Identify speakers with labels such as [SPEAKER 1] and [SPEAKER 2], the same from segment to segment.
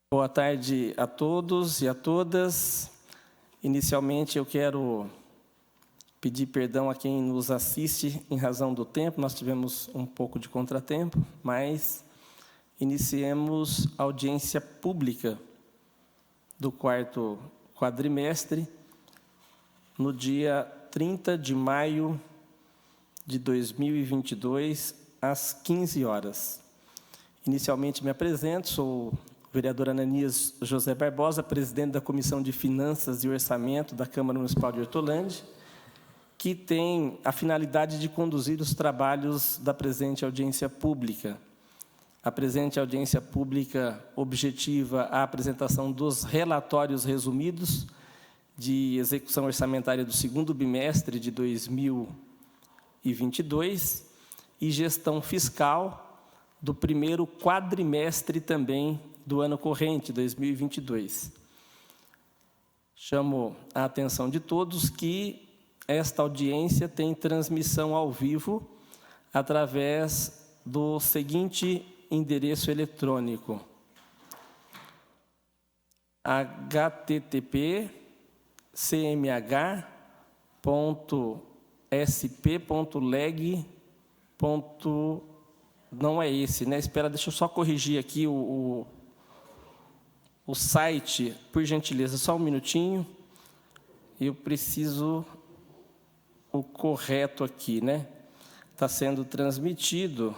[SPEAKER 1] Boa tarde a todos e a todas. Inicialmente, eu quero pedir perdão a quem nos assiste em razão do tempo. Nós tivemos um pouco de contratempo, mas iniciemos a audiência pública do quarto quadrimestre no dia 30 de maio de 2022, às 15 horas. Inicialmente, me apresento, sou o vereador Ananias José Barbosa, presidente da Comissão de Finanças e Orçamento da Câmara Municipal de Hortolândia, que tem a finalidade de conduzir os trabalhos da presente audiência pública. A presente audiência pública objetiva a apresentação dos relatórios resumidos de execução orçamentária do segundo bimestre de 2022 e gestão fiscal do primeiro quadrimestre também do ano corrente, 2022. Chamo a atenção de todos que esta audiência tem transmissão ao vivo através do seguinte endereço eletrônico: http://cmh.sp.leg. Não é esse, né? Espera, deixa eu só corrigir aqui o site, por gentileza, só um minutinho. Eu preciso o correto aqui, né? Está sendo transmitido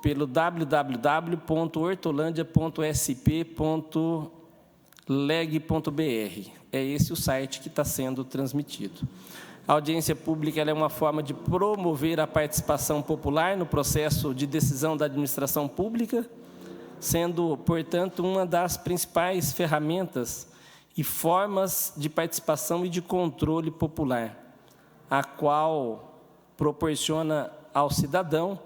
[SPEAKER 1] pelo www.hortolândia.sp.leg.br. É esse o site que está sendo transmitido. A audiência pública ela é uma forma de promover a participação popular no processo de decisão da administração pública, sendo, portanto, uma das principais ferramentas e formas de participação e de controle popular, a qual proporciona ao cidadão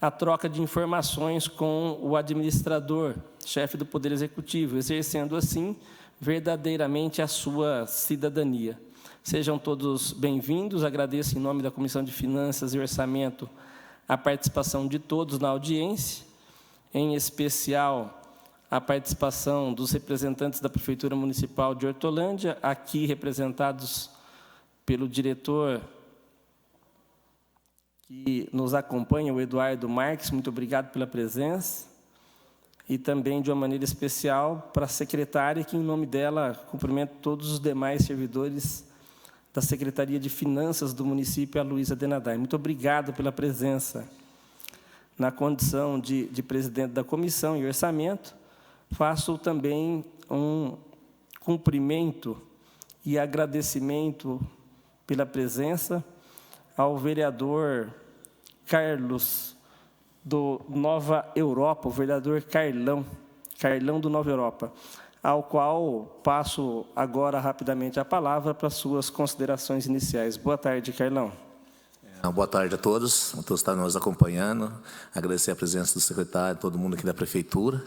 [SPEAKER 1] a troca de informações com o administrador, chefe do Poder Executivo, exercendo, assim, verdadeiramente a sua cidadania. Sejam todos bem-vindos. Agradeço, em nome da Comissão de Finanças e Orçamento, a participação de todos na audiência, em especial a participação dos representantes da Prefeitura Municipal de Hortolândia, aqui representados pelo diretor que nos acompanha, o Eduardo Marques. Muito obrigado pela presença. E também, de uma maneira especial, para a secretária, que, em nome dela, cumprimento todos os demais servidores da Secretaria de Finanças do município, a Luísa Denadai. Muito obrigado pela presença. Na condição de presidente da Comissão e Orçamento, faço também um cumprimento e agradecimento pela presença ao vereador Carlos do Nova Europa, o vereador Carlão do Nova Europa, ao qual passo agora rapidamente a palavra para suas considerações iniciais. Boa tarde, Carlão.
[SPEAKER 2] Boa tarde a todos que estão nos acompanhando. Agradecer a presença do secretário, todo mundo aqui da Prefeitura.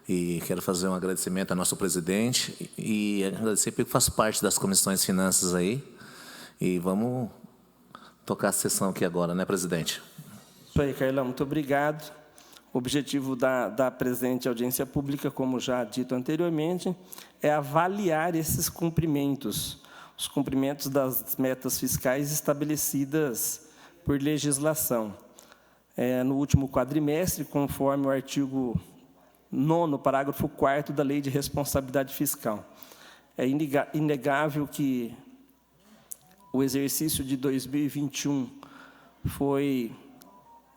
[SPEAKER 2] E quero fazer um agradecimento ao nosso presidente e agradecer porque faço parte das comissões de finanças aí. E vamos tocar a sessão aqui agora, né, presidente?
[SPEAKER 1] Isso aí, Carlão, muito obrigado. O objetivo da presente audiência pública, como já dito anteriormente, é avaliar esses cumprimentos, os cumprimentos das metas fiscais estabelecidas por legislação. No último quadrimestre, conforme o artigo 9º, parágrafo 4º da Lei de Responsabilidade Fiscal. É inegável que o exercício de 2021 foi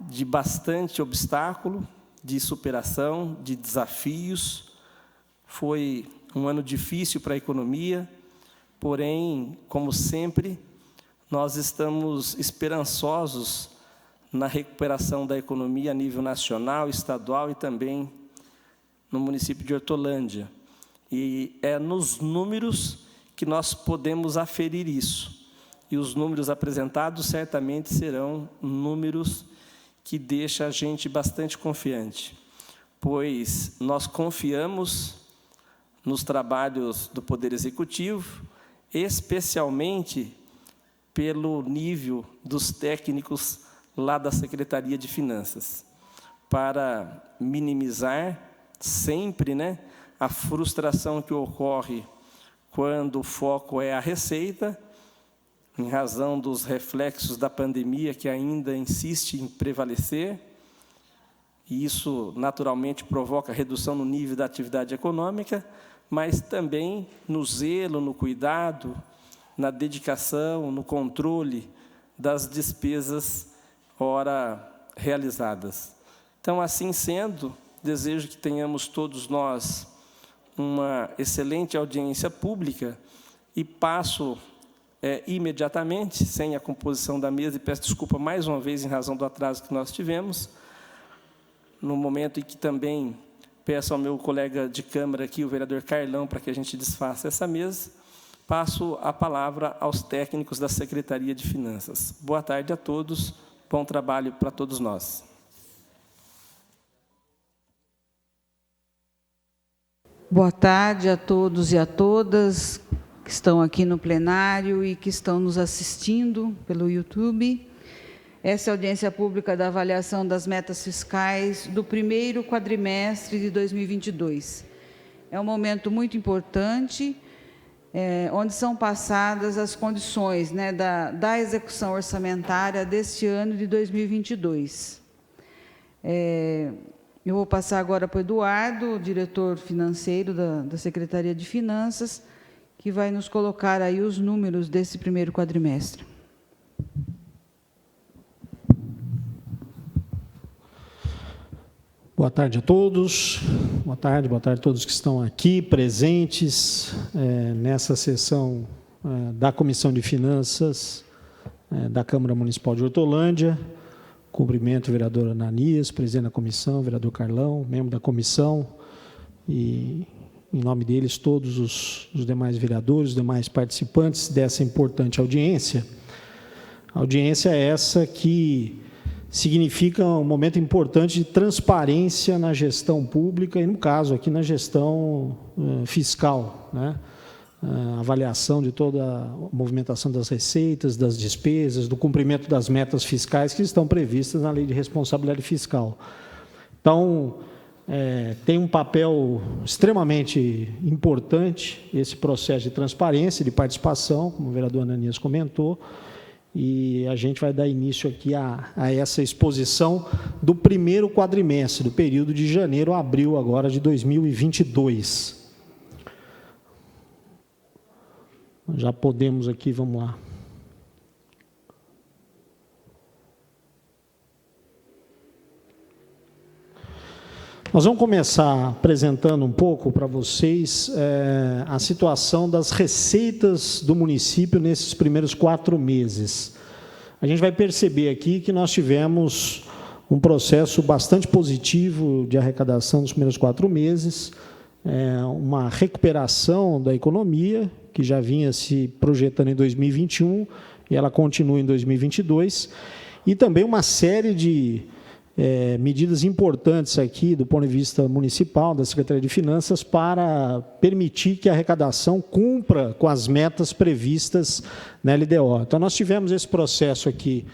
[SPEAKER 1] de bastante obstáculo, de superação, de desafios. Foi um ano difícil para a economia, porém, como sempre, nós estamos esperançosos na recuperação da economia a nível nacional, estadual e também no município de Hortolândia. E é nos números que nós podemos aferir isso. E os números apresentados certamente serão números que deixam a gente bastante confiante, pois nós confiamos nos trabalhos do Poder Executivo, especialmente pelo nível dos técnicos lá da Secretaria de Finanças, para minimizar sempre, a frustração que ocorre quando o foco é a receita, em razão dos reflexos da pandemia que ainda insiste em prevalecer, e isso naturalmente provoca redução no nível da atividade econômica, mas também no zelo, no cuidado, na dedicação, no controle das despesas ora realizadas. Então, assim sendo, desejo que tenhamos todos nós uma excelente audiência pública e passo imediatamente, sem a composição da mesa, e peço desculpa mais uma vez em razão do atraso que nós tivemos, no momento em que também peço ao meu colega de Câmara aqui, o vereador Carlão, para que a gente desfaça essa mesa, passo a palavra aos técnicos da Secretaria de Finanças. Boa tarde a todos, bom trabalho para todos nós.
[SPEAKER 3] Boa tarde a todos e a todas que estão aqui no plenário e que estão nos assistindo pelo YouTube. Essa é a audiência pública da avaliação das metas fiscais do primeiro quadrimestre de 2022. É um momento muito importante, onde são passadas as condições da execução orçamentária deste ano de 2022. Eu vou passar agora para o Eduardo, o diretor financeiro da Secretaria de Finanças, que vai nos colocar aí os números desse primeiro quadrimestre.
[SPEAKER 4] Boa tarde a todos. Boa tarde a todos que estão aqui presentes nessa sessão da Comissão de Finanças da Câmara Municipal de Hortolândia. Cumprimento o vereador Ananias, presidente da comissão, o vereador Carlão, membro da comissão, e, em nome deles, todos os demais vereadores, os demais participantes dessa importante audiência. Audiência essa que significa um momento importante de transparência na gestão pública e, no caso, aqui na gestão fiscal, né? A avaliação de toda a movimentação das receitas, das despesas, do cumprimento das metas fiscais que estão previstas na Lei de Responsabilidade Fiscal. Então, tem um papel extremamente importante esse processo de transparência, de participação, como o vereador Ananias comentou, e a gente vai dar início aqui a essa exposição do primeiro quadrimestre, do período de janeiro a abril agora de 2022. Já podemos aqui, vamos lá. Nós vamos começar apresentando um pouco para vocês a situação das receitas do município nesses primeiros 4 meses. A gente vai perceber aqui que nós tivemos um processo bastante positivo de arrecadação nos primeiros 4 meses, uma recuperação da economia, que já vinha se projetando em 2021, e ela continua em 2022, e também uma série de medidas importantes aqui, do ponto de vista municipal, da Secretaria de Finanças, para permitir que a arrecadação cumpra com as metas previstas na LDO. Então, nós tivemos esse processo aqui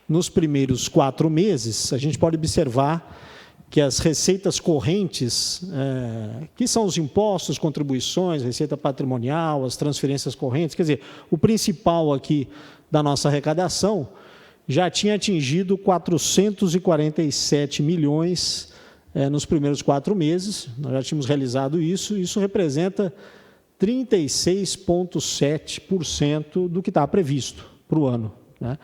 [SPEAKER 4] nos primeiros 4 meses. A gente pode observar que as receitas correntes, que são os impostos, contribuições, receita patrimonial, as transferências correntes, quer dizer, o principal aqui da nossa arrecadação já tinha atingido 447 milhões nos primeiros 4 meses, nós já tínhamos realizado isso representa 36,7% do que está previsto para o ano, né?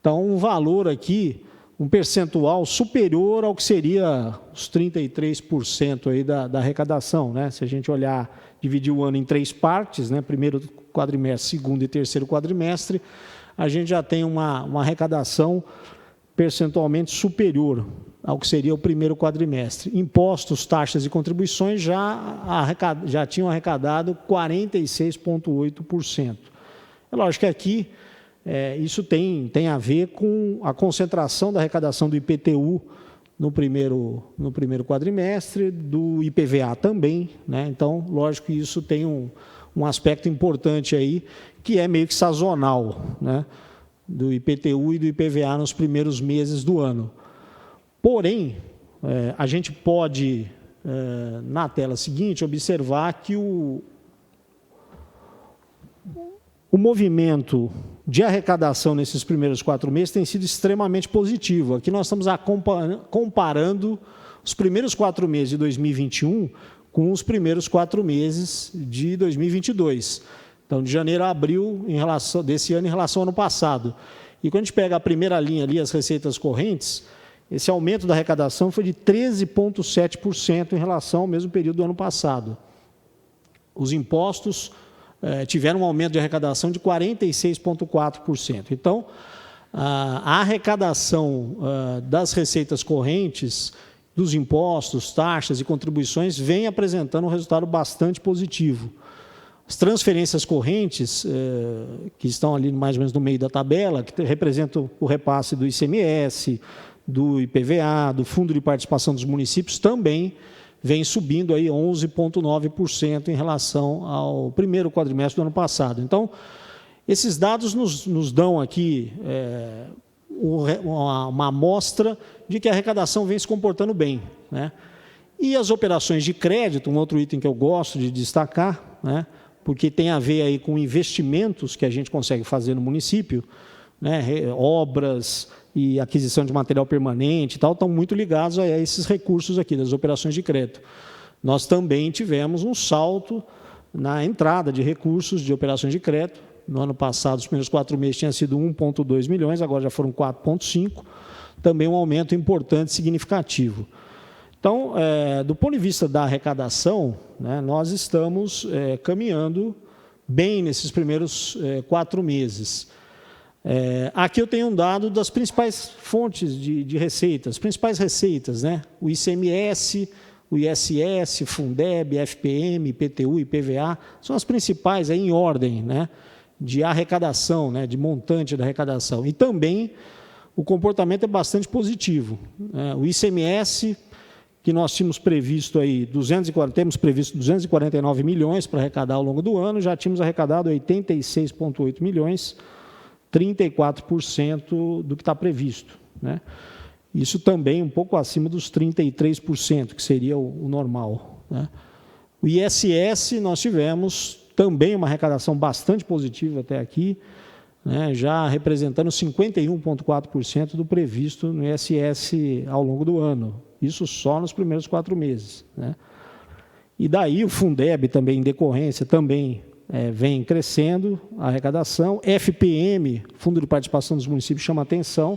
[SPEAKER 4] Então, um valor aqui, um percentual superior ao que seria os 33% aí da arrecadação, né? Se a gente olhar, dividir o ano em 3 partes, né? Primeiro quadrimestre, segundo e terceiro quadrimestre, a gente já tem uma arrecadação percentualmente superior ao que seria o primeiro quadrimestre. Impostos, taxas e contribuições já tinham arrecadado 46,8%. É lógico que aqui isso tem a ver com a concentração da arrecadação do IPTU no primeiro quadrimestre, do IPVA também, né? Então, lógico que isso tem um aspecto importante aí, que é meio que sazonal, né? Do IPTU e do IPVA nos primeiros meses do ano. Porém, a gente pode na tela seguinte, observar que o movimento de arrecadação nesses primeiros 4 meses tem sido extremamente positivo. Aqui nós estamos comparando os primeiros 4 meses de 2021 com os primeiros 4 meses de 2022. Então, de janeiro a abril desse ano em relação ao ano passado. E quando a gente pega a primeira linha ali, as receitas correntes, esse aumento da arrecadação foi de 13,7% em relação ao mesmo período do ano passado. Os impostos tiveram um aumento de arrecadação de 46,4%. Então, a arrecadação das receitas correntes, dos impostos, taxas e contribuições, vem apresentando um resultado bastante positivo. As transferências correntes, que estão ali mais ou menos no meio da tabela, que representam o repasse do ICMS, do IPVA, do Fundo de Participação dos Municípios, também vem subindo aí 11,9% em relação ao primeiro quadrimestre do ano passado. Então, esses dados nos dão aqui uma amostra de que a arrecadação vem se comportando bem, né? E as operações de crédito, um outro item que eu gosto de destacar, né, porque tem a ver aí com investimentos que a gente consegue fazer no município, né, obras e aquisição de material permanente e tal, estão muito ligados a esses recursos aqui, das operações de crédito. Nós também tivemos um salto na entrada de recursos de operações de crédito. No ano passado, os primeiros 4 meses tinha sido 1,2 milhões, agora já foram 4,5, também um aumento importante e significativo. Então, do ponto de vista da arrecadação, né, nós estamos caminhando bem nesses primeiros 4 meses. Aqui eu tenho um dado das principais fontes de receitas, principais receitas, né? O ICMS, o ISS, Fundeb, FPM, IPTU, IPVA, são as principais aí em ordem, né, de arrecadação, né, de montante da arrecadação. E também o comportamento é bastante positivo. O ICMS, que nós tínhamos previsto aí, temos previsto 249 milhões para arrecadar ao longo do ano, já tínhamos arrecadado 86,8 milhões, 34% do que está previsto, né? Isso também um pouco acima dos 33%, que seria o normal, né? O ISS, nós tivemos também uma arrecadação bastante positiva até aqui, né, já representando 51,4% do previsto no ISS ao longo do ano. Isso só nos primeiros 4 meses, né? E daí o Fundeb também, em decorrência, também vem crescendo a arrecadação. FPM, Fundo de Participação dos Municípios, chama atenção.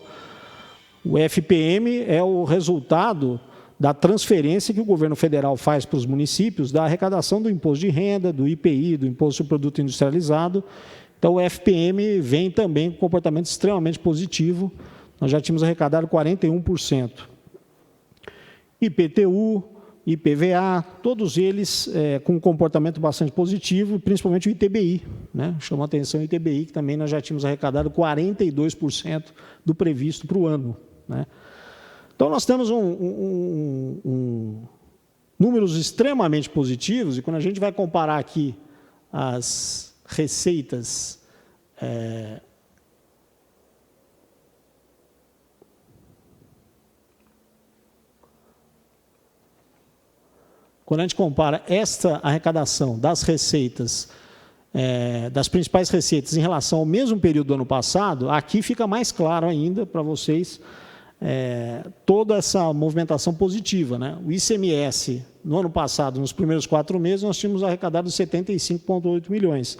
[SPEAKER 4] O FPM é o resultado da transferência que o governo federal faz para os municípios da arrecadação do imposto de renda, do IPI, do Imposto sobre Produto Industrializado. Então, o FPM vem também com um comportamento extremamente positivo. Nós já tínhamos arrecadado 41%. IPTU, IPVA, todos eles com um comportamento bastante positivo, principalmente o ITBI, né? Chama a atenção o ITBI, que também nós já tínhamos arrecadado 42% do previsto para o ano, né? Então, nós temos números extremamente positivos, e quando a gente vai comparar aqui as receitas quando a gente compara esta arrecadação das receitas, das principais receitas em relação ao mesmo período do ano passado, aqui fica mais claro ainda para vocês toda essa movimentação positiva, né? O ICMS, no ano passado, nos primeiros 4 meses, nós tínhamos arrecadado 75,8 milhões.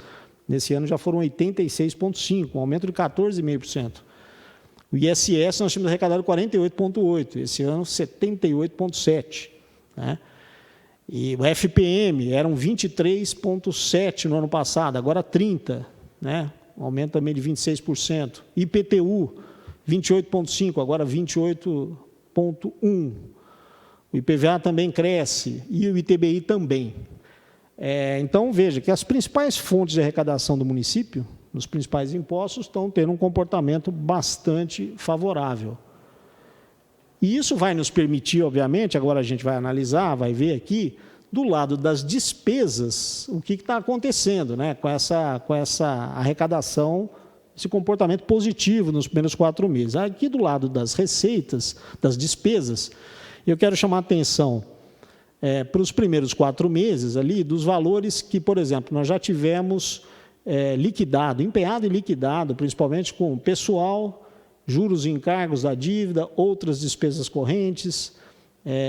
[SPEAKER 4] Nesse ano já foram 86,5, um aumento de 14,5%. O ISS nós tínhamos arrecadado 48,8, esse ano 78,7, né? E o FPM eram 23,7 no ano passado, agora 30, né? Um aumento também de 26%. IPTU, 28,5, agora 28,1. O IPVA também cresce, e o ITBI também. Então, veja que as principais fontes de arrecadação do município, os principais impostos, estão tendo um comportamento bastante favorável. E isso vai nos permitir, obviamente, agora a gente vai analisar, vai ver aqui, do lado das despesas, o que está acontecendo, né, com essa arrecadação, esse comportamento positivo nos primeiros 4 meses. Aqui do lado das receitas, das despesas, eu quero chamar a atenção para os primeiros 4 meses ali, dos valores que, por exemplo, nós já tivemos liquidado, empenhado e liquidado, principalmente com pessoal, juros e encargos da dívida, outras despesas correntes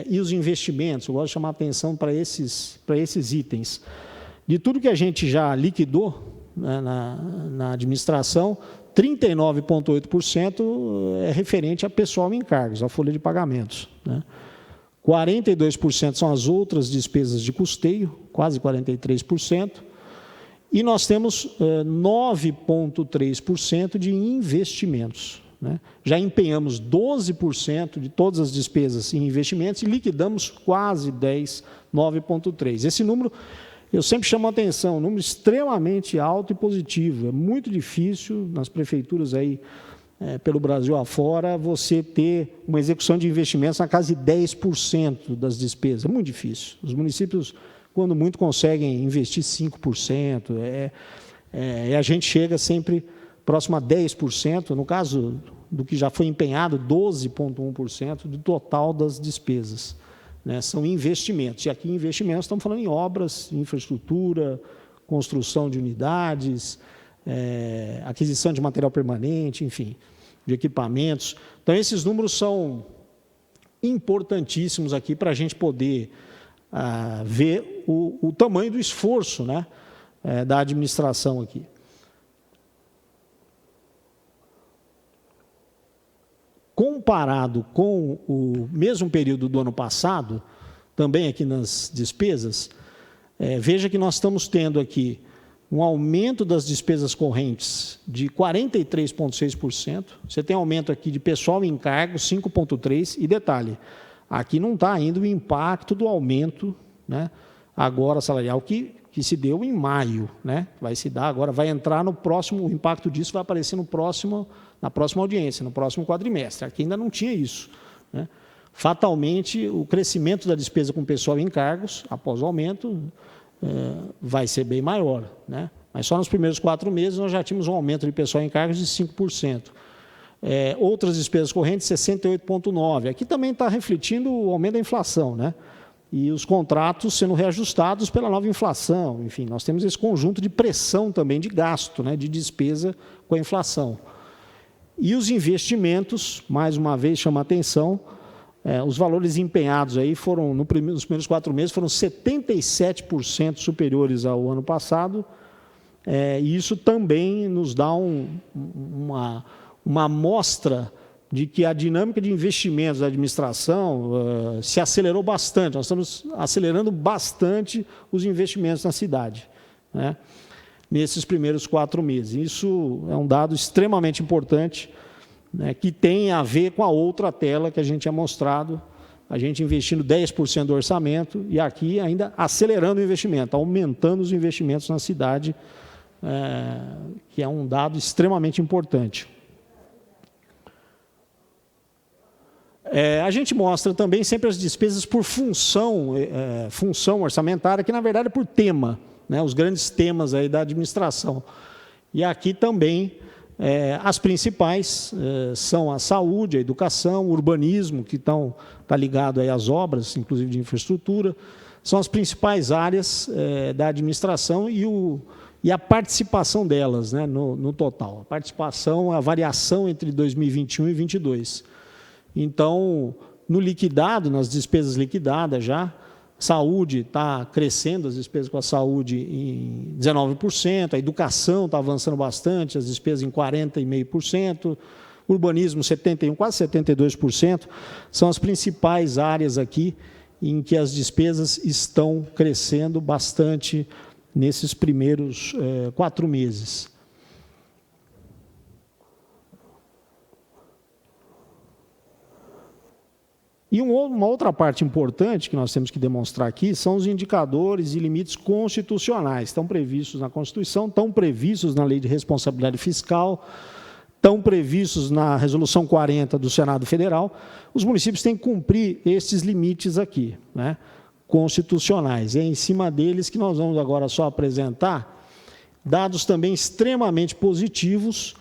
[SPEAKER 4] e os investimentos. Eu gosto de chamar a atenção para esses itens. De tudo que a gente já liquidou, né, na administração, 39,8% é referente a pessoal e encargos, a folha de pagamentos, né? 42% são as outras despesas de custeio, quase 43%, e nós temos 9,3% de investimentos, né? Já empenhamos 12% de todas as despesas em investimentos e liquidamos quase 10%, 9,3%. Esse número, eu sempre chamo a atenção, um número extremamente alto e positivo. É muito difícil nas prefeituras aí, pelo Brasil afora, você ter uma execução de investimentos na casa de 10% das despesas. É muito difícil. Os municípios, quando muito, conseguem investir 5%. A gente chega sempre próximo a 10%. No caso do que já foi empenhado, 12,1% do total das despesas, né? São investimentos. E aqui, investimentos, estamos falando em obras, infraestrutura, construção de unidades, aquisição de material permanente, enfim, de equipamentos. Então, esses números são importantíssimos aqui para a gente poder ver o tamanho do esforço, né, da administração aqui. Comparado com o mesmo período do ano passado, também aqui nas despesas, veja que nós estamos tendo aqui um aumento das despesas correntes de 43,6%. Você tem aumento aqui de pessoal e encargos, 5,3%. E detalhe, aqui não está ainda o impacto do aumento, né, agora salarial que se deu em maio, né? Vai se dar agora, vai entrar no próximo, o impacto disso vai aparecer na próxima audiência, no próximo quadrimestre. Aqui ainda não tinha isso, né? Fatalmente, o crescimento da despesa com pessoal e encargos, após o aumento, vai ser bem maior, né? Mas só nos primeiros 4 meses nós já tínhamos um aumento de pessoal e encargos de 5%. Outras despesas correntes, 68,9%. Aqui também está refletindo o aumento da inflação, né? E os contratos sendo reajustados pela nova inflação. Enfim, nós temos esse conjunto de pressão também de gasto, né, de despesa com a inflação. E os investimentos, mais uma vez, chama a atenção, os valores empenhados aí foram, nos primeiros 4 meses, foram 77% superiores ao ano passado, e isso também nos dá uma amostra de que a dinâmica de investimentos da administração se acelerou bastante. Nós estamos acelerando bastante os investimentos na cidade, né, nesses primeiros 4 meses. Isso é um dado extremamente importante, né, que tem a ver com a outra tela que a gente tinha mostrado, a gente investindo 10% do orçamento e aqui ainda acelerando o investimento, aumentando os investimentos na cidade, que é um dado extremamente importante. A gente mostra também sempre as despesas por função orçamentária, que na verdade é por tema, né, os grandes temas aí da administração. E aqui também as principais são a saúde, a educação, o urbanismo, que está ligado aí às obras, inclusive de infraestrutura, são as principais áreas da administração e a participação delas, né, no total. A participação, a variação entre 2021 e 2022. Então, no liquidado, nas despesas liquidadas já, saúde está crescendo, as despesas com a saúde em 19%, a educação está avançando bastante, as despesas em 40,5%, urbanismo 71%, quase 72%, são as principais áreas aqui em que as despesas estão crescendo bastante nesses primeiros 4 meses. E uma outra parte importante que nós temos que demonstrar aqui são os indicadores e limites constitucionais. Estão previstos na Constituição, estão previstos na Lei de Responsabilidade Fiscal, estão previstos na Resolução 40 do Senado Federal. Os municípios têm que cumprir esses limites aqui, né, constitucionais. É em cima deles que nós vamos agora só apresentar dados também extremamente positivos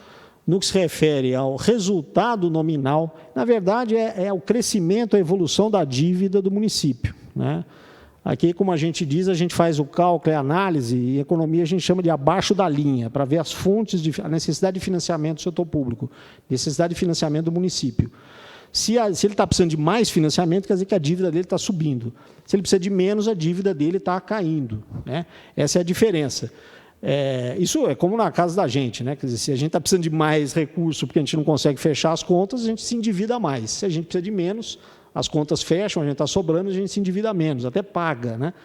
[SPEAKER 4] no que se refere ao resultado nominal. Na verdade, é o crescimento, a evolução da dívida do município, né? Aqui, como a gente diz, a gente faz o cálculo, a análise, e economia a gente chama de abaixo da linha, para ver as fontes, a necessidade de financiamento do setor público, necessidade de financiamento do município. Se ele está precisando de mais financiamento, quer dizer que a dívida dele está subindo. Se ele precisa de menos, a dívida dele está caindo, né? Essa é a diferença. Isso é como na casa da gente, né? Quer dizer, se a gente está precisando de mais recurso porque a gente não consegue fechar as contas, a gente se endivida mais. Se a gente precisa de menos, as contas fecham, a gente está sobrando, a gente se endivida menos, até paga, né?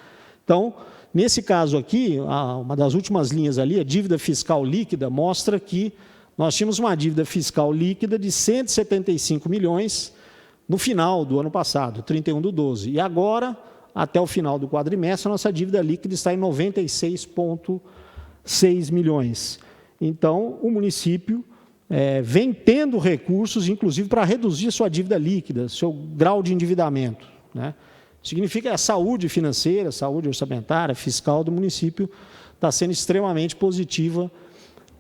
[SPEAKER 4] Então, nesse caso aqui, uma das últimas linhas ali, a dívida fiscal líquida, mostra que nós tínhamos uma dívida fiscal líquida de 175 milhões no final do ano passado, 31/12. E agora, até o final do quadrimestre, a nossa dívida líquida está em 96,6 milhões. Então, o município vem tendo recursos, inclusive, para reduzir sua dívida líquida, seu grau de endividamento, né? Significa que a saúde financeira, saúde orçamentária, fiscal do município está sendo extremamente positiva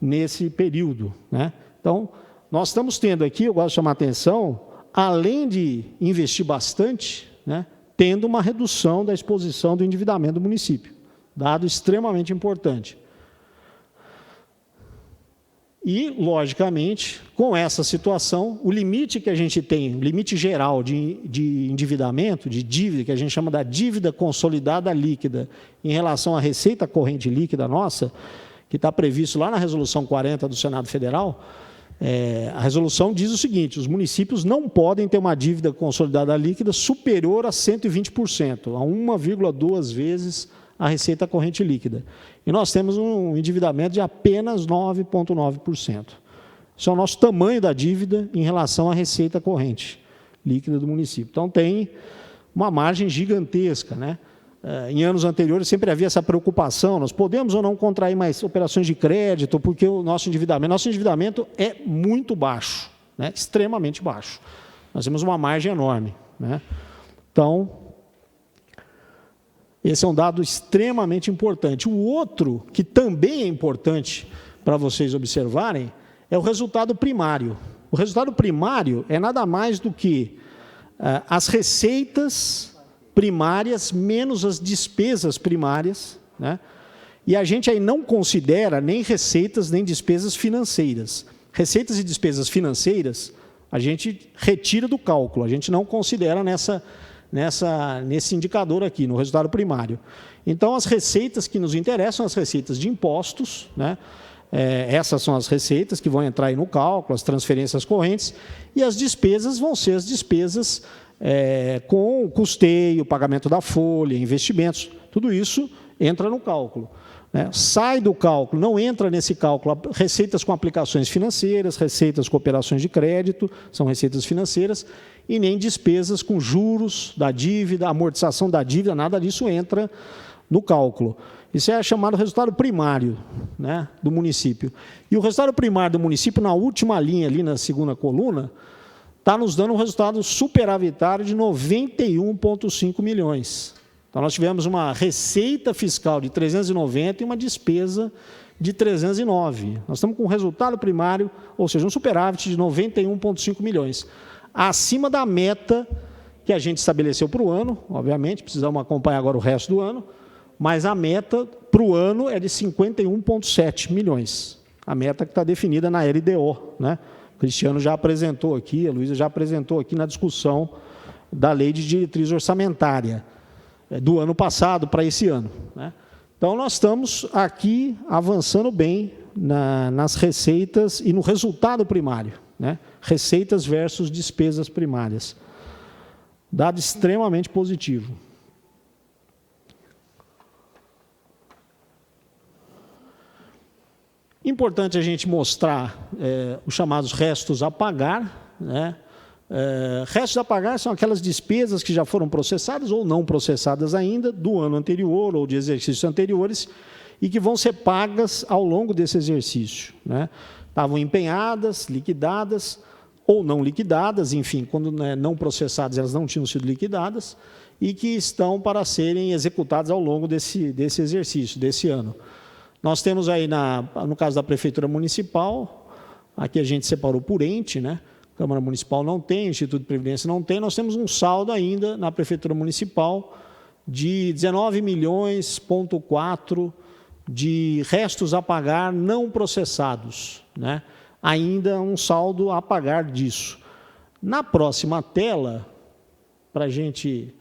[SPEAKER 4] nesse período, né? Então, nós estamos tendo aqui, eu gosto de chamar a atenção, além de investir bastante, né, tendo uma redução da exposição do endividamento do município, dado extremamente importante. E, logicamente, com essa situação, o limite que a gente tem, o limite geral de endividamento, de dívida, que a gente chama da dívida consolidada líquida, em relação à receita corrente líquida nossa, que está previsto lá na Resolução 40 do Senado Federal, a resolução diz o seguinte: os municípios não podem ter uma dívida consolidada líquida superior a 120%, a 1,2 vezes a receita corrente líquida. E nós temos um endividamento de apenas 9,9%. Esse é o nosso tamanho da dívida em relação à receita corrente líquida do município. Então, tem uma margem gigantesca, né? Em anos anteriores, sempre havia essa preocupação, nós podemos ou não contrair mais operações de crédito, porque o nosso endividamento é muito baixo, né? Extremamente baixo. Nós temos uma margem enorme, né? Então, esse é um dado extremamente importante. O outro, que também é importante para vocês observarem, é o resultado primário. O resultado primário é nada mais do que as receitas primárias menos as despesas primárias, né? E a gente aí não considera nem receitas nem despesas financeiras. Receitas e despesas financeiras a gente retira do cálculo, a gente não considera nesse indicador aqui, no resultado primário. Então, as receitas que nos interessam, as receitas de impostos, né? Essas são as receitas que vão entrar aí no cálculo, as transferências correntes, e as despesas vão ser as despesas com custeio, pagamento da folha, investimentos, tudo isso entra no cálculo, né? Sai do cálculo, não entra nesse cálculo, receitas com aplicações financeiras, receitas com operações de crédito, são receitas financeiras, e nem despesas com juros da dívida, amortização da dívida, nada disso entra no cálculo. Isso é chamado resultado primário, né, do município. E o resultado primário do município, na última linha, ali na segunda coluna, está nos dando um resultado superavitário de 91,5 milhões. Então, nós tivemos uma receita fiscal de 390 e uma despesa de 309. Nós estamos com um resultado primário, ou seja, um superávit de 91,5 milhões. Acima da meta que a gente estabeleceu para o ano, obviamente, precisamos acompanhar agora o resto do ano, mas a meta para o ano é de 51,7 milhões. A meta que está definida na LDO, né? O Cristiano já apresentou aqui, a Luísa já apresentou aqui na discussão da Lei de Diretriz Orçamentária do ano passado para esse ano, né? Então, nós estamos aqui avançando bem nas receitas e no resultado primário, né? Receitas versus despesas primárias. Dado extremamente positivo. Importante a gente mostrar os chamados restos a pagar, né? Restos a pagar são aquelas despesas que já foram processadas ou não processadas ainda, do ano anterior ou de exercícios anteriores, e que vão ser pagas ao longo desse exercício, né? Estavam empenhadas, liquidadas ou não liquidadas, enfim, quando não processadas, elas não tinham sido liquidadas, e que estão para serem executadas ao longo desse exercício, desse ano. Nós temos aí, no caso da Prefeitura Municipal, aqui a gente separou por ente, né? A Câmara Municipal não tem, o Instituto de Previdência não tem, nós temos um saldo ainda na Prefeitura Municipal de 19,4 milhões de restos a pagar não processados, né? Ainda um saldo a pagar disso. Na próxima tela, para a gente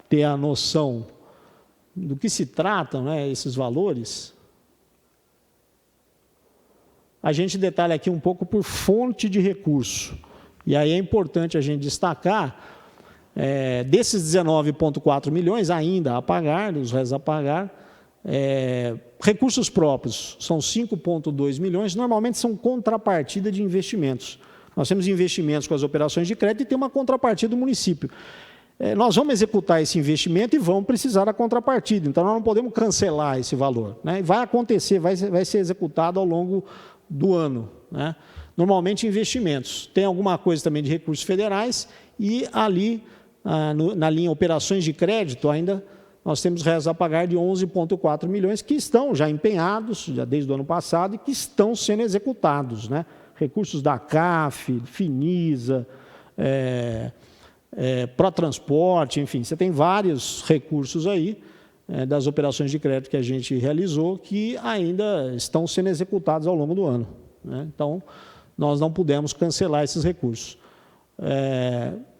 [SPEAKER 4] ter a noção do que se tratam, né, esses valores, a gente detalha aqui um pouco por fonte de recurso. E aí é importante a gente destacar, desses 19,4 milhões ainda a pagar, os restos a pagar, recursos próprios são 5,2 milhões, normalmente são contrapartida de investimentos. Nós temos investimentos com as operações de crédito e tem uma contrapartida do município. Nós vamos executar esse investimento e vamos precisar da contrapartida, então nós não podemos cancelar esse valor, né? Vai acontecer, vai ser executado ao longo do ano, né? Normalmente investimentos. Tem alguma coisa também de recursos federais e ali, na linha operações de crédito, ainda nós temos restos a pagar de 11,4 milhões que estão já empenhados, já desde o ano passado, e que estão sendo executados, né? Recursos da CAF, Finisa, Protransporte, enfim, você tem vários recursos aí das operações de crédito que a gente realizou que ainda estão sendo executados ao longo do ano, né? Então, nós não pudemos cancelar esses recursos.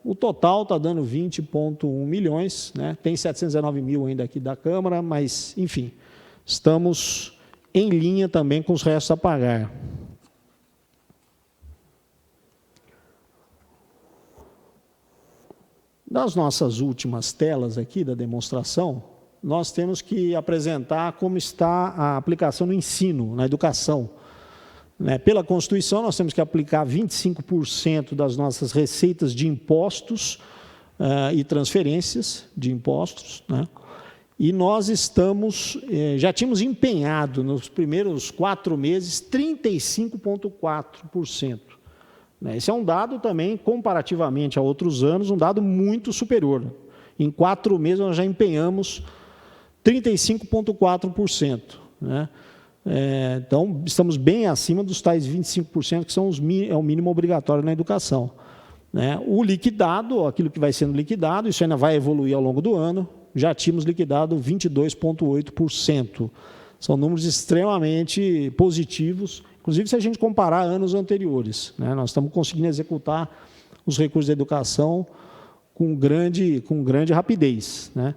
[SPEAKER 4] O total está dando 20,1 milhões, né? Tem 719 mil ainda aqui da Câmara, mas, enfim, estamos em linha também com os restos a pagar. Nas nossas últimas telas aqui da demonstração, nós temos que apresentar como está a aplicação no ensino, na educação. Pela Constituição, nós temos que aplicar 25% das nossas receitas de impostos e transferências de impostos, né? E nós já tínhamos empenhado nos primeiros 4 meses 35,4%. Esse é um dado também, comparativamente a outros anos, um dado muito superior. Em 4 meses nós já empenhamos 35,4%, né? Então, estamos bem acima dos tais 25%, que são é o mínimo obrigatório na educação, né? O liquidado, aquilo que vai sendo liquidado, isso ainda vai evoluir ao longo do ano, já tínhamos liquidado 22,8%. São números extremamente positivos, inclusive se a gente comparar anos anteriores, né? Nós estamos conseguindo executar os recursos da educação com grande rapidez, né?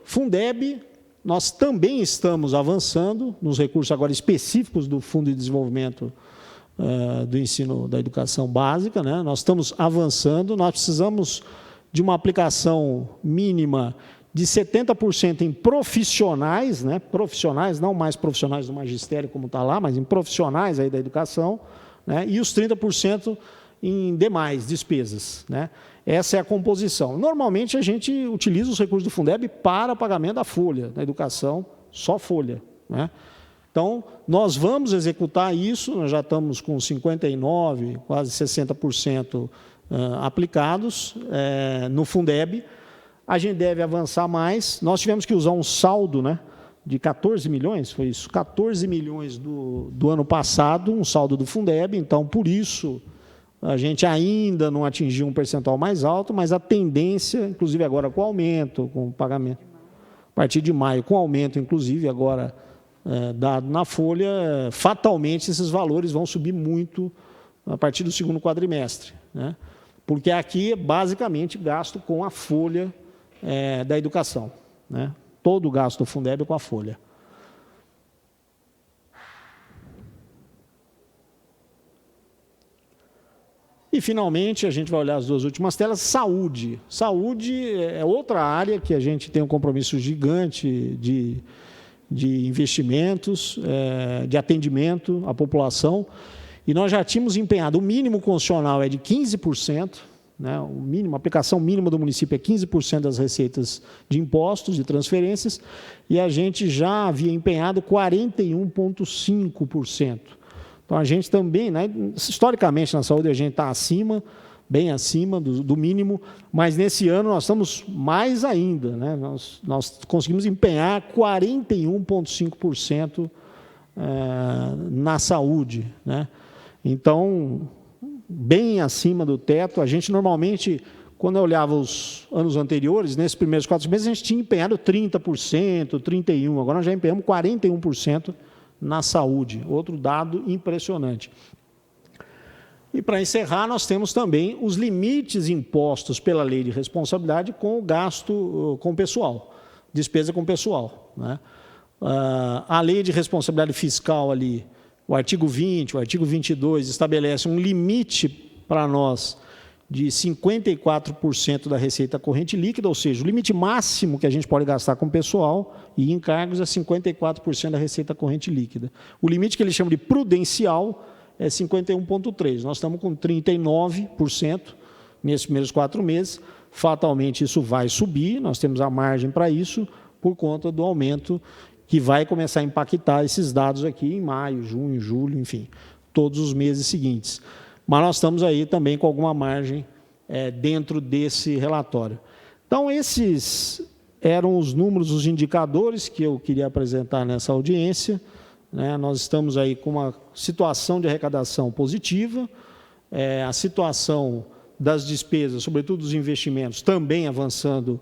[SPEAKER 4] Fundeb, nós também estamos avançando nos recursos agora específicos do Fundo de Desenvolvimento do Ensino da Educação Básica, né? Nós estamos avançando, nós precisamos de uma aplicação mínima de 70% em profissionais, né? Profissionais, não mais profissionais do magistério como está lá, mas em profissionais aí da educação, né? E os 30% em demais despesas, né? Essa é a composição. Normalmente, a gente utiliza os recursos do Fundeb para pagamento da folha, da educação, só folha, né? Então, nós vamos executar isso, nós já estamos com 59%, quase 60% aplicados no Fundeb. A gente deve avançar mais. Nós tivemos que usar um saldo, né, de 14 milhões, foi isso? 14 milhões do ano passado, um saldo do Fundeb, então, por isso, a gente ainda não atingiu um percentual mais alto, mas a tendência, inclusive agora com aumento, com pagamento, a partir de maio, com aumento, inclusive agora dado na folha, fatalmente esses valores vão subir muito a partir do segundo quadrimestre, né? Porque aqui, basicamente, gasto com a folha da educação, né? Todo o gasto do Fundeb é com a folha. E, finalmente, a gente vai olhar as duas últimas telas, saúde. Saúde é outra área que a gente tem um compromisso gigante de investimentos, de atendimento à população, e nós já tínhamos empenhado, o mínimo constitucional é de 15%, né? O mínimo, a aplicação mínima do município é 15% das receitas de impostos, de transferências, e a gente já havia empenhado 41,5%. Então, a gente também, né, historicamente, na saúde, a gente está acima, bem acima do mínimo, mas nesse ano nós estamos mais ainda, né? Nós conseguimos empenhar 41,5% na saúde, né? Então, bem acima do teto. A gente, normalmente, quando eu olhava os anos anteriores, nesses primeiros 4 meses, a gente tinha empenhado 30%, 31%. Agora nós já empenhamos 41% na saúde. Outro dado impressionante. E, para encerrar, nós temos também os limites impostos pela lei de responsabilidade com o gasto com o pessoal, despesa com o pessoal, né? A lei de responsabilidade fiscal ali, o artigo 20, o artigo 22, estabelece um limite para nós de 54% da receita corrente líquida, ou seja, o limite máximo que a gente pode gastar com o pessoal e encargos é 54% da receita corrente líquida. O limite que eles chamam de prudencial é 51,3%. Nós estamos com 39% nesses primeiros 4 meses. Fatalmente, isso vai subir, nós temos a margem para isso, por conta do aumento que vai começar a impactar esses dados aqui em maio, junho, julho, enfim, todos os meses seguintes. Mas nós estamos aí também com alguma margem dentro desse relatório. Então, esses eram os números, os indicadores que eu queria apresentar nessa audiência, né? Nós estamos aí com uma situação de arrecadação positiva, a situação das despesas, sobretudo dos investimentos, também avançando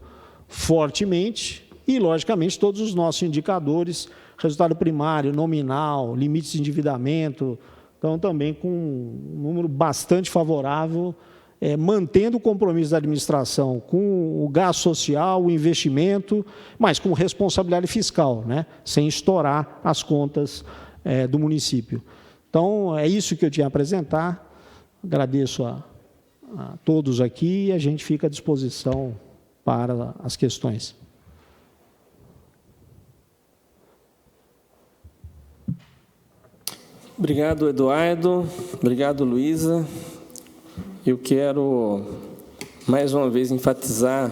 [SPEAKER 4] fortemente e, logicamente, todos os nossos indicadores, resultado primário, nominal, limites de endividamento, então também com um número bastante favorável, mantendo o compromisso da administração com o gasto social, o investimento, mas com responsabilidade fiscal, né? Sem estourar as contas do município. Então, é isso que eu tinha a apresentar. Agradeço a todos aqui e a gente fica à disposição para as questões.
[SPEAKER 1] Obrigado, Eduardo. Obrigado, Luísa. Eu quero, mais uma vez, enfatizar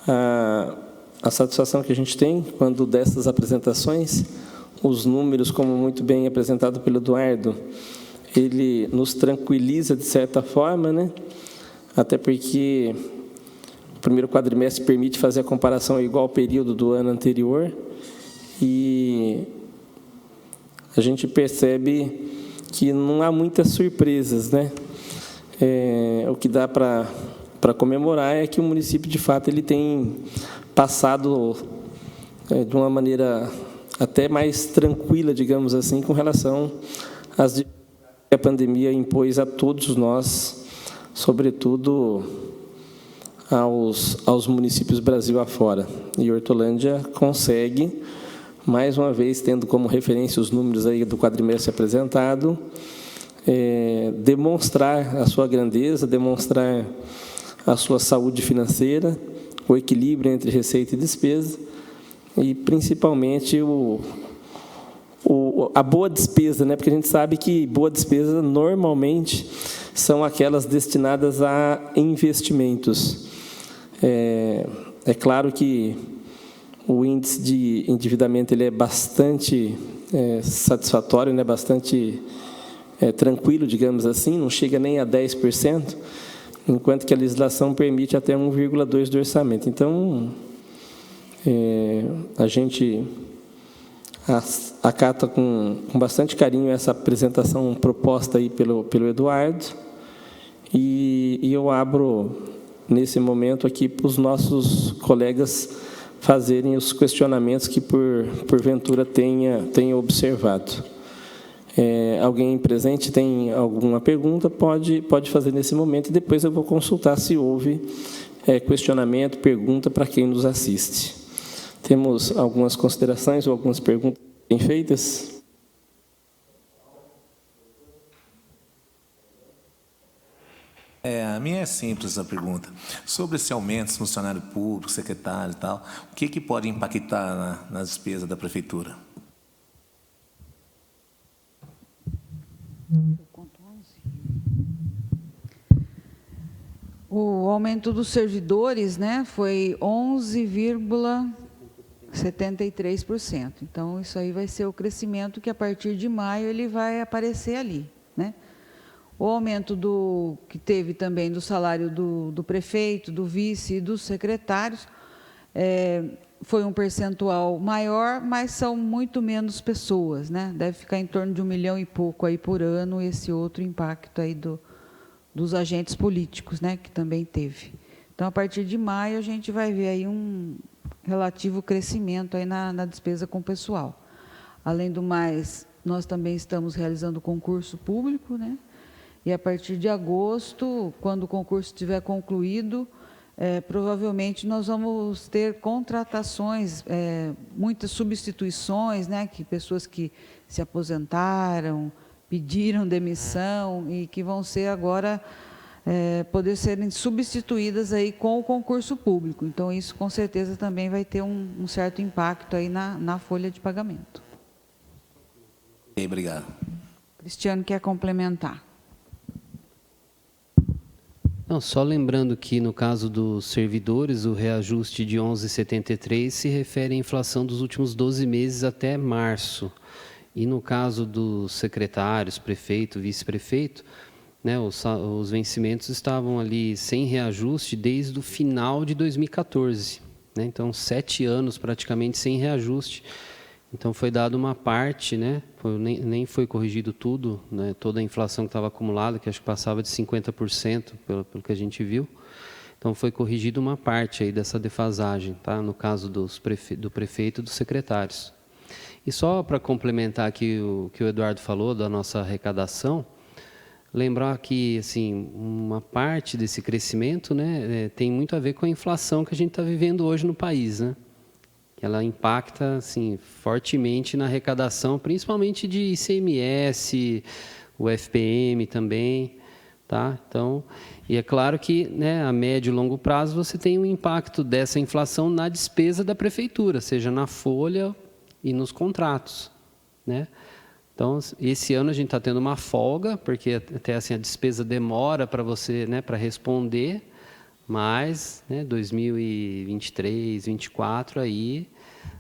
[SPEAKER 1] a satisfação que a gente tem quando dessas apresentações, os números, como muito bem apresentado pelo Eduardo, ele nos tranquiliza de certa forma, né? Até porque o primeiro quadrimestre permite fazer a comparação igual ao período do ano anterior e a gente percebe que não há muitas surpresas, né? O que dá para comemorar é que o município, de fato, ele tem passado de uma maneira até mais tranquila, digamos assim, com relação às dificuldades que a pandemia impôs a todos nós, sobretudo aos municípios Brasil afora. E Hortolândia consegue, mais uma vez, tendo como referência os números aí do quadrimestre apresentado, demonstrar a sua grandeza, demonstrar a sua saúde financeira, o equilíbrio entre receita e despesa, e principalmente a boa despesa, né? Porque a gente sabe que boa despesa normalmente são aquelas destinadas a investimentos. É claro que o índice de endividamento ele é bastante satisfatório, né? Bastante tranquilo, digamos assim, não chega nem a 10%, enquanto que a legislação permite até 1,2% do orçamento. Então, a gente acata com bastante carinho essa apresentação proposta aí pelo Eduardo, e eu abro, nesse momento aqui, para os nossos colegas fazerem os questionamentos que, porventura, tenha observado. Alguém presente tem alguma pergunta, pode fazer nesse momento, e depois eu vou consultar se houve questionamento, pergunta para quem nos assiste. Temos algumas considerações ou algumas perguntas bem feitas?
[SPEAKER 2] A minha é simples a pergunta. Sobre esse aumento de funcionário público, secretário e tal, o que pode impactar nas despesas da prefeitura?
[SPEAKER 3] O aumento dos servidores, né, foi 11,73%. Então, isso aí vai ser o crescimento que, a partir de maio, ele vai aparecer ali, né? O aumento que teve também do salário do prefeito, do vice e dos secretários, foi um percentual maior, mas são muito menos pessoas, né? Deve ficar em torno de 1 milhão e pouco aí por ano esse outro impacto aí dos agentes políticos, né? Que também teve. Então, a partir de maio, a gente vai ver aí um relativo crescimento aí na despesa com pessoal. Além do mais, nós também estamos realizando concurso público, né? E a partir de agosto, quando o concurso estiver concluído, provavelmente nós vamos ter contratações, muitas substituições, né? Que pessoas que se aposentaram, pediram demissão e que vão ser agora poder serem substituídas aí com o concurso público. Então, isso com certeza também vai ter um certo impacto aí na folha de pagamento.
[SPEAKER 2] Obrigado.
[SPEAKER 3] Cristiano quer complementar.
[SPEAKER 5] Não, só lembrando que, no caso dos servidores, o reajuste de 11,73 se refere à inflação dos últimos 12 meses até março. E, no caso dos secretários, prefeito, vice-prefeito, né, os vencimentos estavam ali sem reajuste desde o final de 2014. Né? Então, 7 anos praticamente sem reajuste. Então, foi dada uma parte, né? Nem foi corrigido tudo, né? Toda a inflação que estava acumulada, que acho que passava de 50%, pelo que a gente viu. Então, foi corrigida uma parte aí dessa defasagem, tá? No caso do prefeito e dos secretários. E só para complementar aqui o que o Eduardo falou da nossa arrecadação, lembrar que assim, uma parte desse crescimento, né, tem muito a ver com a inflação que a gente está vivendo hoje no país, né? Ela impacta assim, fortemente na arrecadação, principalmente de ICMS, o FPM também. Tá? Então, e é claro que, né, a médio e longo prazo você tem um impacto dessa inflação na despesa da prefeitura, seja na folha e nos contratos. Né? Então, esse ano a gente está tendo uma folga, porque até assim, a despesa demora para você, né, para responder, mas, né, 2023, 2024, aí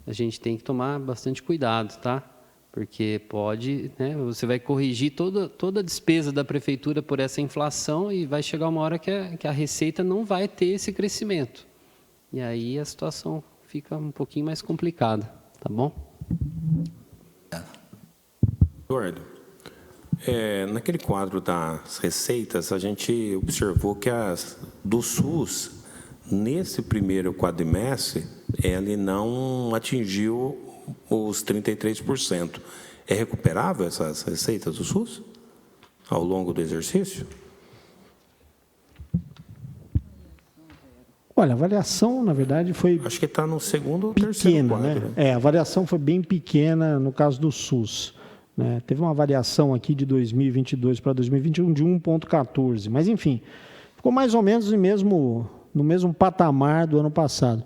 [SPEAKER 5] a gente tem que tomar bastante cuidado, tá? Porque pode, né, você vai corrigir toda a despesa da prefeitura por essa inflação e vai chegar uma hora que a receita não vai ter esse crescimento. E aí a situação fica um pouquinho mais complicada, tá bom?
[SPEAKER 6] Eduardo, naquele quadro das receitas, a gente observou que as do SUS, nesse primeiro quadrimestre, ele não atingiu os 33%. É recuperável essas receitas do SUS ao longo do exercício?
[SPEAKER 4] Olha, a variação, na verdade, foi
[SPEAKER 6] Acho que está no segundo ou terceiro
[SPEAKER 4] pequena,
[SPEAKER 6] quadro.
[SPEAKER 4] né? A variação foi bem pequena no caso do SUS. Né? Teve uma variação aqui de 2022 para 2021 de 1,14, mas, enfim, ficou mais ou menos no mesmo patamar do ano passado.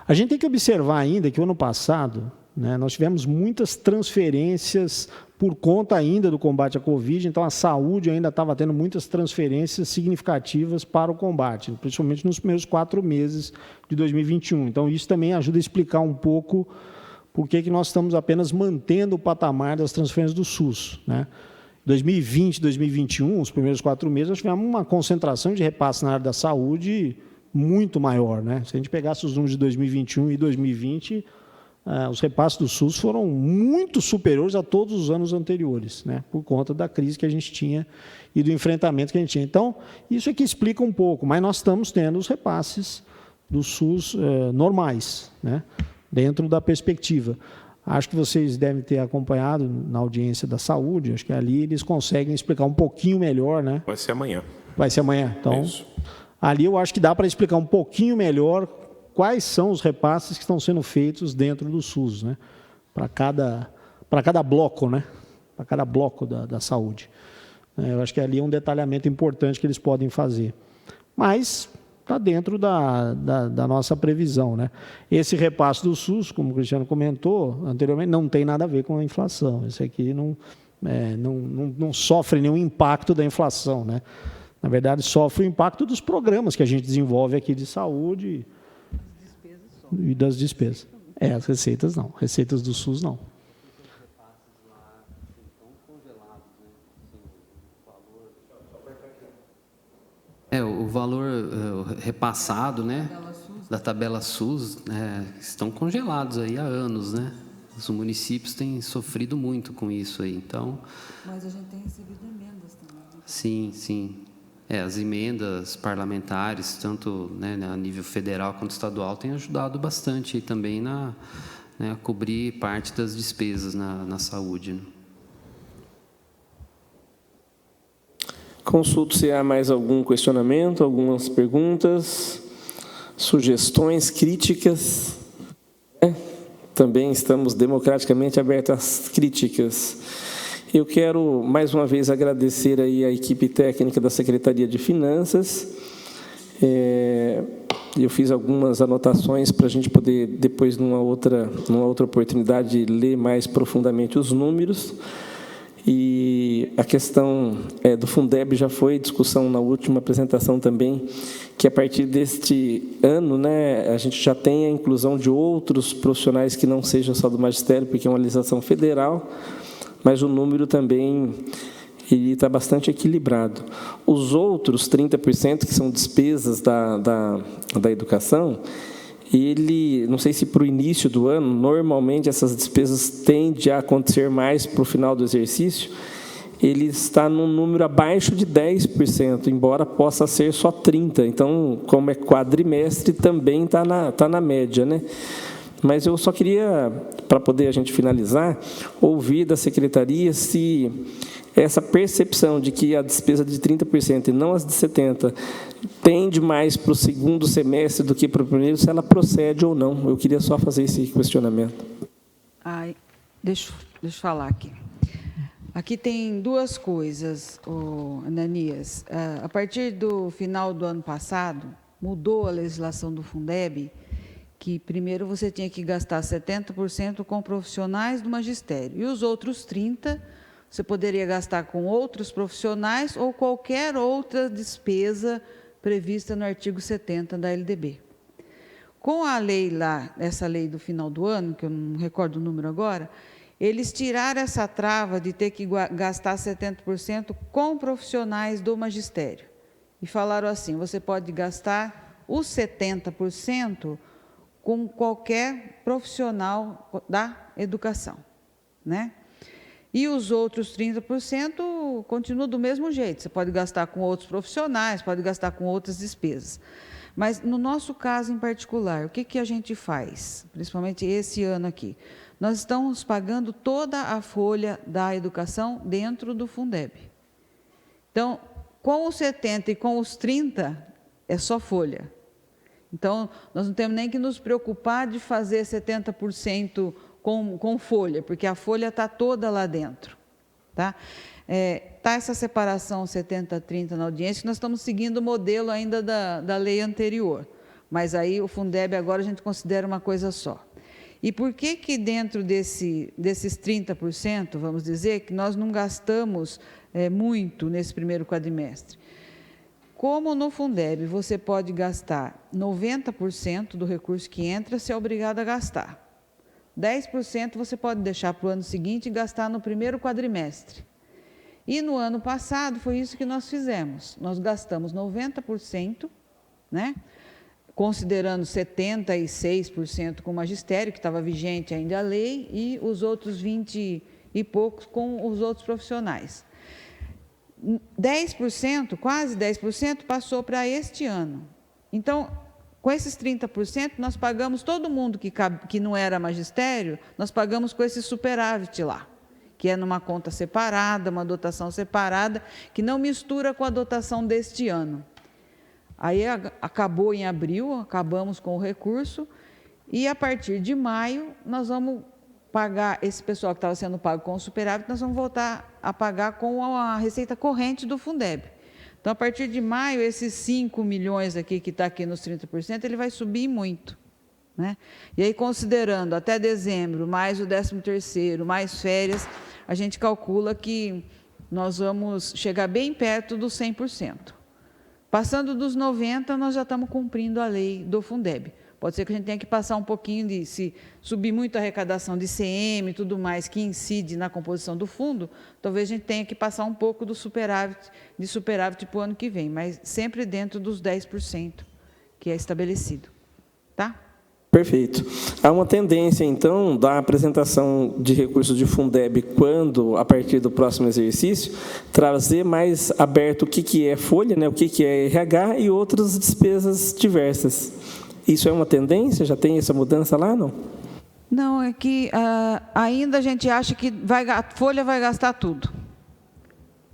[SPEAKER 4] A gente tem que observar ainda que o ano passado, né, nós tivemos muitas transferências por conta ainda do combate à Covid, então a saúde ainda estava tendo muitas transferências significativas para o combate, principalmente nos primeiros 4 meses de 2021. Então, isso também ajuda a explicar um pouco por que nós estamos apenas mantendo o patamar das transferências do SUS. Né? 2020 e 2021, os primeiros 4 meses, nós tivemos uma concentração de repasse na área da saúde muito maior. Né? Se a gente pegasse os números de 2021 e 2020, os repasses do SUS foram muito superiores a todos os anos anteriores, né? Por conta da crise que a gente tinha e do enfrentamento que a gente tinha. Então, isso é que explica um pouco, mas nós estamos tendo os repasses do SUS normais, né? Dentro da perspectiva. Acho que vocês devem ter acompanhado na audiência da saúde, acho que ali eles conseguem explicar um pouquinho melhor. Né?
[SPEAKER 6] Vai ser amanhã.
[SPEAKER 4] Vai ser amanhã. Então,
[SPEAKER 6] isso.
[SPEAKER 4] Ali eu acho que dá para explicar um pouquinho melhor quais são os repasses que estão sendo feitos dentro do SUS, né? Para cada bloco, né? Para cada bloco da saúde. Eu acho que ali é um detalhamento importante que eles podem fazer. Mas está dentro da nossa previsão. Né? Esse repasse do SUS, como o Cristiano comentou anteriormente, não tem nada a ver com a inflação. Esse aqui não sofre nenhum impacto da inflação. Né? Na verdade, sofre o impacto dos programas que a gente desenvolve aqui de saúde e das despesas. As receitas não. Receitas do SUS não.
[SPEAKER 5] O valor repassado, né? da tabela SUS estão congelados aí há anos, né? Os municípios têm sofrido muito com isso aí, então...
[SPEAKER 3] Mas a gente tem recebido emendas também. Né?
[SPEAKER 5] Sim, sim. As emendas parlamentares, tanto, né, a nível federal quanto estadual, têm ajudado bastante aí também a cobrir parte das despesas na saúde. Né?
[SPEAKER 1] Consulto se há mais algum questionamento, algumas perguntas, sugestões, críticas. Também estamos democraticamente abertos às críticas. Eu quero, mais uma vez, agradecer aí a equipe técnica da Secretaria de Finanças. Eu fiz algumas anotações para a gente poder, depois, numa outra oportunidade, ler mais profundamente os números. E a questão do Fundeb já foi discussão na última apresentação também, que a partir deste ano, né, a gente já tem a inclusão de outros profissionais que não sejam só do magistério, porque é uma legislação federal, mas o número também ele está bastante equilibrado. Os outros 30%, que são despesas da educação, ele, não sei se para o início do ano, normalmente essas despesas tendem a acontecer mais para o final do exercício, ele está num número abaixo de 10%, embora possa ser só 30%. Então, como é quadrimestre, também está na média, né? Mas eu só queria, para poder a gente finalizar, ouvir da Secretaria se essa percepção de que a despesa de 30% e não as de 70% tende mais para o segundo semestre do que para o primeiro, se ela procede ou não. Eu queria só fazer esse questionamento.
[SPEAKER 3] Deixa eu falar aqui. Aqui tem duas coisas, Ananias. A partir do final do ano passado, mudou a legislação do Fundeb, que primeiro você tinha que gastar 70% com profissionais do magistério, e os outros 30% você poderia gastar com outros profissionais ou qualquer outra despesa prevista no artigo 70 da LDB. Com a lei lá, essa lei do final do ano, que eu não recordo o número agora, eles tiraram essa trava de ter que gastar 70% com profissionais do magistério. E falaram assim, você pode gastar os 70% com qualquer profissional da educação, né? E os outros 30% continuam do mesmo jeito. Você pode gastar com outros profissionais, pode gastar com outras despesas. Mas, no nosso caso em particular, o que a gente faz? Principalmente esse ano aqui. Nós estamos pagando toda a folha da educação dentro do Fundeb. Então, com os 70% e com os 30%, é só folha. Então, nós não temos nem que nos preocupar de fazer 70% com folha, porque a folha está toda lá dentro. Tá? Está essa separação 70-30 na audiência, que nós estamos seguindo o modelo ainda da lei anterior. Mas aí o Fundeb agora a gente considera uma coisa só. E por que dentro desses 30%, vamos dizer, que nós não gastamos muito nesse primeiro quadrimestre? Como no Fundeb você pode gastar 90% do recurso que entra, você é obrigado a gastar. 10% você pode deixar para o ano seguinte e gastar no primeiro quadrimestre. E no ano passado foi isso que nós fizemos. Nós gastamos 90%, né? Considerando 76% com o magistério, que estava vigente ainda a lei, e os outros 20 e poucos com os outros profissionais. 10%, quase 10%, passou para este ano. Então, com esses 30%, nós pagamos todo mundo que não era magistério, nós pagamos com esse superávit lá, que é numa conta separada, uma dotação separada, que não mistura com a dotação deste ano. Aí acabou em abril, acabamos com o recurso, e a partir de maio nós vamos pagar, esse pessoal que estava sendo pago com o superávit, nós vamos voltar a pagar com a receita corrente do Fundeb. Então, a partir de maio, esses 5 milhões aqui, que está aqui nos 30%, ele vai subir muito. Né? E aí, considerando até dezembro, mais o 13º, mais férias, a gente calcula que nós vamos chegar bem perto dos 100%. Passando dos 90%, nós já estamos cumprindo a lei do Fundeb. Pode ser que a gente tenha que passar um pouquinho se subir muito a arrecadação de ICM e tudo mais, que incide na composição do fundo, talvez a gente tenha que passar um pouco de superávit para o ano que vem, mas sempre dentro dos 10% que é estabelecido. Tá?
[SPEAKER 1] Perfeito. Há uma tendência, então, da apresentação de recursos de Fundeb, quando, a partir do próximo exercício, trazer mais aberto o que é folha, né, o que é RH e outras despesas diversas. Isso é uma tendência? Já tem essa mudança lá, não?
[SPEAKER 3] Não, é que ainda a gente acha que a folha vai gastar tudo.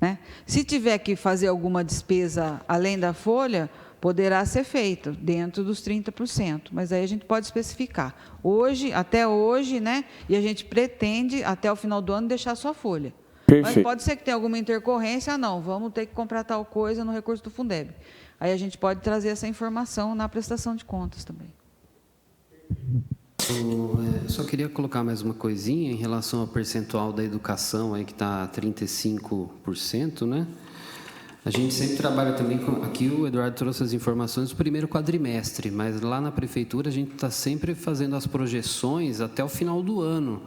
[SPEAKER 3] Né? Se tiver que fazer alguma despesa além da folha, poderá ser feito dentro dos 30%, mas aí a gente pode especificar. Até hoje, né, e a gente pretende, até o final do ano, deixar só a folha.
[SPEAKER 1] Perfeito.
[SPEAKER 3] Mas pode ser que tenha alguma intercorrência, não, vamos ter que comprar tal coisa no recurso do Fundeb. Aí a gente pode trazer essa informação na prestação de contas também.
[SPEAKER 5] Só queria colocar mais uma coisinha em relação ao percentual da educação, aí que está 35%, né? A gente sempre trabalha também com... Aqui o Eduardo trouxe as informações do primeiro quadrimestre, mas lá na prefeitura a gente está sempre fazendo as projeções até o final do ano,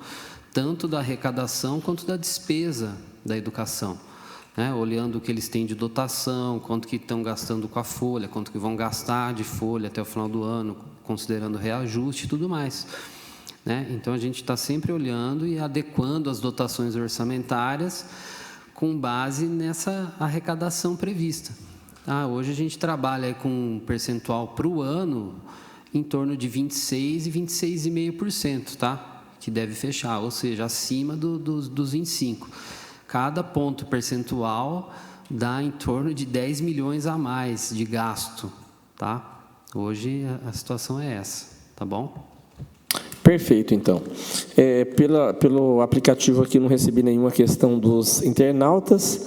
[SPEAKER 5] tanto da arrecadação quanto da despesa da educação, né? Olhando o que eles têm de dotação, quanto que estão gastando com a folha, quanto que vão gastar de folha até o final do ano, considerando reajuste e tudo mais, né? Então, a gente está sempre olhando e adequando as dotações orçamentárias com base nessa arrecadação prevista. Hoje a gente trabalha com um percentual para o ano em torno de 26% e 26,5%, tá? Que deve fechar, ou seja, acima dos 25%. Cada ponto percentual dá em torno de 10 milhões a mais de gasto, tá? Hoje a situação é essa, tá bom?
[SPEAKER 1] Perfeito, então. Pelo aplicativo aqui não recebi nenhuma questão dos internautas,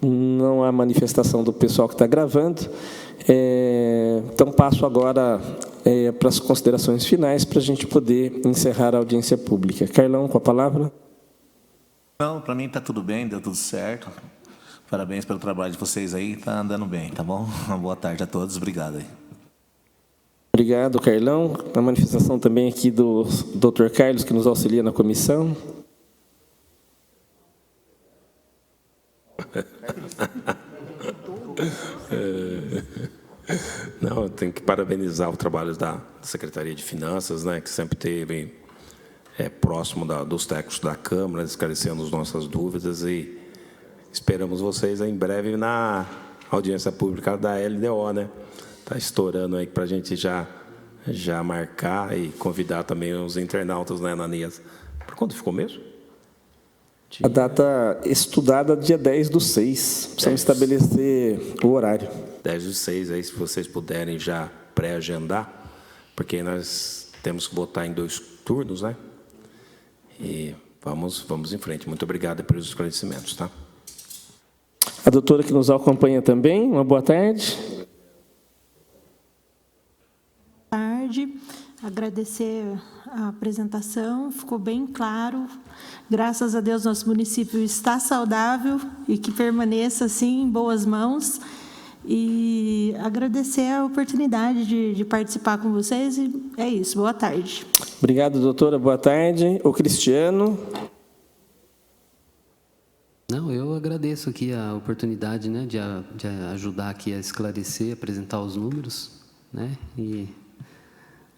[SPEAKER 1] não há manifestação do pessoal que está gravando, então passo agora para as considerações finais, para a gente poder encerrar a audiência pública. Carlão, com a palavra.
[SPEAKER 2] Não, para mim está tudo bem, deu tudo certo. Parabéns pelo trabalho de vocês aí, está andando bem, tá bom? Uma boa tarde a todos, obrigado aí.
[SPEAKER 1] Obrigado, Carlão. A manifestação também aqui do Dr. Carlos, que nos auxilia na comissão.
[SPEAKER 6] Não, eu tenho que parabenizar o trabalho da Secretaria de Finanças, né, que sempre esteve próximo dos técnicos da Câmara, esclarecendo as nossas dúvidas, e esperamos vocês em breve na audiência pública da LDO, né? Está estourando aí para a gente já marcar e convidar também os internautas, né, Ananias? Por quando ficou mesmo?
[SPEAKER 1] A data estudada, dia 10/6. Precisamos estabelecer o horário.
[SPEAKER 6] 10/6, aí, se vocês puderem já pré-agendar, porque nós temos que votar em 2 turnos, né? E vamos em frente. Muito obrigado pelos esclarecimentos, tá?
[SPEAKER 1] A doutora que nos acompanha também, uma boa tarde.
[SPEAKER 7] Boa tarde. Agradecer a apresentação, ficou bem claro. Graças a Deus, nosso município está saudável e que permaneça assim em boas mãos. E agradecer a oportunidade de participar com vocês. E é isso. Boa tarde.
[SPEAKER 1] Obrigado, doutora. Boa tarde. O Cristiano.
[SPEAKER 5] Não, eu agradeço aqui a oportunidade, né, de ajudar aqui a esclarecer, apresentar os números, né, e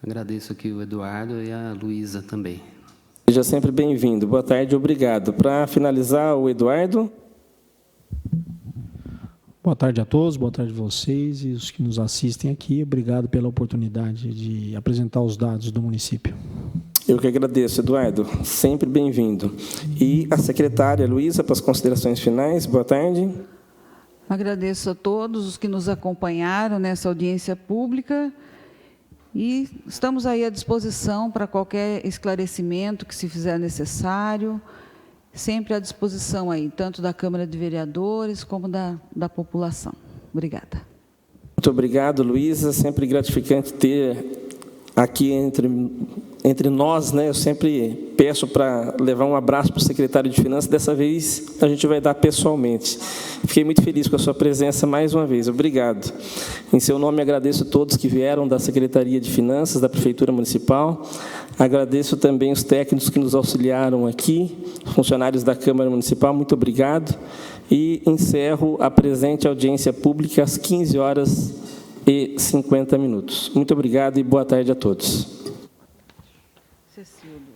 [SPEAKER 5] agradeço aqui o Eduardo e a Luísa também.
[SPEAKER 1] Seja sempre bem-vindo. Boa tarde, obrigado. Para finalizar, o Eduardo.
[SPEAKER 4] Boa tarde a todos, boa tarde a vocês e os que nos assistem aqui. Obrigado pela oportunidade de apresentar os dados do município.
[SPEAKER 1] Eu que agradeço, Eduardo. Sempre bem-vindo. E a secretária Luísa, para as considerações finais. Boa tarde.
[SPEAKER 3] Agradeço a todos os que nos acompanharam nessa audiência pública e estamos aí à disposição para qualquer esclarecimento que se fizer necessário, sempre à disposição aí, tanto da Câmara de Vereadores como da população. Obrigada.
[SPEAKER 1] Muito obrigado, Luísa. Sempre gratificante ter aqui entre nós, né? Eu sempre peço para levar um abraço para o secretário de Finanças. Dessa vez, a gente vai dar pessoalmente. Fiquei muito feliz com a sua presença mais uma vez. Obrigado. Em seu nome, agradeço a todos que vieram da Secretaria de Finanças, da Prefeitura Municipal. Agradeço também os técnicos que nos auxiliaram aqui, funcionários da Câmara Municipal. Muito obrigado. E encerro a presente audiência pública às 15h30. e 50 minutos. Muito obrigado e boa tarde a todos.
[SPEAKER 3] Cecildo.